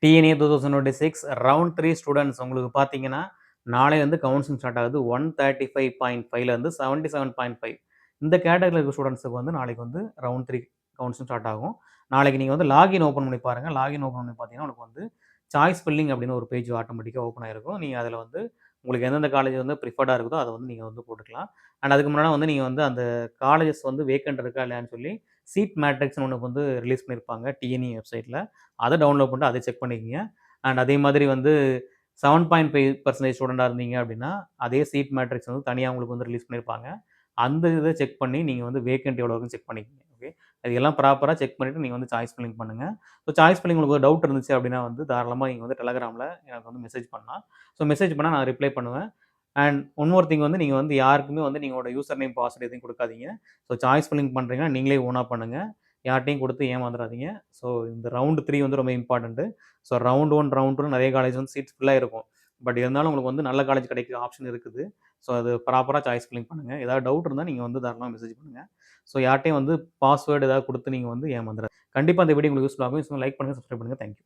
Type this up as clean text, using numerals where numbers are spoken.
DNA 2026 round 3 students உங்களுக்கு பார்த்தீங்கன்னா, நாளையிலேருந்து கவுன்சிலிங் ஸ்டார்ட் ஆகுது. 135.5லேருந்து 77.5 இந்த கேட்டகரில இருக்க ஸ்டூடண்ட்ஸுக்கு வந்து நாளைக்கு வந்து ரவுண்ட் 3 கவுன்சிலிங் ஸ்டார்ட் ஆகும். நாளைக்கு நீங்க வந்து லாகின் ஓப்பன் பண்ணி பாருங்க. லாகின் ஓப்பன் பண்ணி பார்த்தீங்கன்னா, உங்களுக்கு வந்து சாய்ஸ் ஃபில்லிங் அப்படின்னு ஒரு பேஜ் ஆட்டோமேட்டிக்கா ஓப்பன் ஆயிருக்கும். நீங்க அதில வந்து உங்களுக்கு எந்தெந்த காலேஜ் வந்து ப்ரிஃபர்டா இருக்குதோ, அத வந்து நீங்க வந்து போட்டுக்கலாம். அண்ட் அதுக்கு முன்னாடி வந்து நீங்க வந்து அந்த காலேஜஸ் வந்து வேக்கன்ட் இருக்கா இல்லையான்னு சொல்லி சீட் மேட்ரிக்ஸ்ன்னு ஒண்ணு வந்து ரிலீஸ் பண்ணியிருப்பாங்க டிஎன்இ வெப்சைட்ல. அத டவுன்லோட் பண்ணிட்டு அதை செக் பண்ணிக்கங்க. அண்ட் அதே மாதிரி வந்து 7.5% ஸ்டூடெண்ட்டா இருந்தீங்க அப்படின்னா, அதே சீட் மேட்ரிக்ஸ் வந்து தனியா உங்களுக்கு வந்து ரிலீஸ் பண்ணியிருப்பாங்க. அந்த இத செக் பண்ணி நீங்க வந்து வேக்கன்ட் எவ்வளோ இருக்குன்னு செக் பண்ணிக்கங்க. ஓகே. அது எல்லாம் ப்ராப்பரா செக் பண்ணிட்டு நீங்க வந்து சாய்ஸ் ஃபில்லிங் பண்ணுங்க. ஸோ சாய்ஸ் ஃபில்லிங் உங்களுக்கு ஒரு டவுட் இருந்துச்சு அப்படின்னா வந்து தாராளமா நீங்க வந்து டெலகிராம்ல எனக்கு வந்து மெசேஜ் பண்ணலாம். ஸோ மெசேஜ் பண்ணா நான் ரிப்ளை பண்ணுவேன். அண்ட் ஒன் மோர் திங் வந்து நீங்க வந்து யாருக்குமே வந்து நீங்களோட யூசர் நேம், பாஸ்வேர்ட் எதையும் குடுக்காதீங்க. ஸோ சாய்ஸ் ஃபில்லிங் பண்றீங்கன்னா நீங்களே ஓனா பண்ணுங்க. யார்ட்டயும் குடுத்து ஏமாந்துறாதீங்க. ஸோ இந்த ரவுண்ட் 3 வந்து ரொம்ப இம்பார்ட்டன்ட். ஸோ ரவுண்ட் 1, ரவுண்ட் 2 நெறைய காலேஜ் வந்து சீட்ஸ் ஃபுல்லா இருக்கும். பட் இருந்தாலும் உங்களுக்கு வந்து நல்ல காலேஜ் கிடைக்க ஆப்ஷன் இருக்குது. ஸோ அது ப்ராப்பரா சாய்ஸ் ஃபில்லிங் பண்ணுங்க. ஏதாவது டவுட் இருந்தா நீங்க வந்து தாராளமா மெசேஜ் பண்ணுங்க. ஸோ யார்ட்டயும் வந்து பாஸ்வேர்ட் ஏதாவது குடுத்து நீங்க வந்து ஏமாந்துறாதீங்க. கண்டிப்பா இந்த வீடியோ உங்களுக்கு யூஸ்ஃபுல்லா இருக்கும். லைக் பண்ணுங்க, சப்ஸ்கிரைப் பண்ணுங்க. Thank you.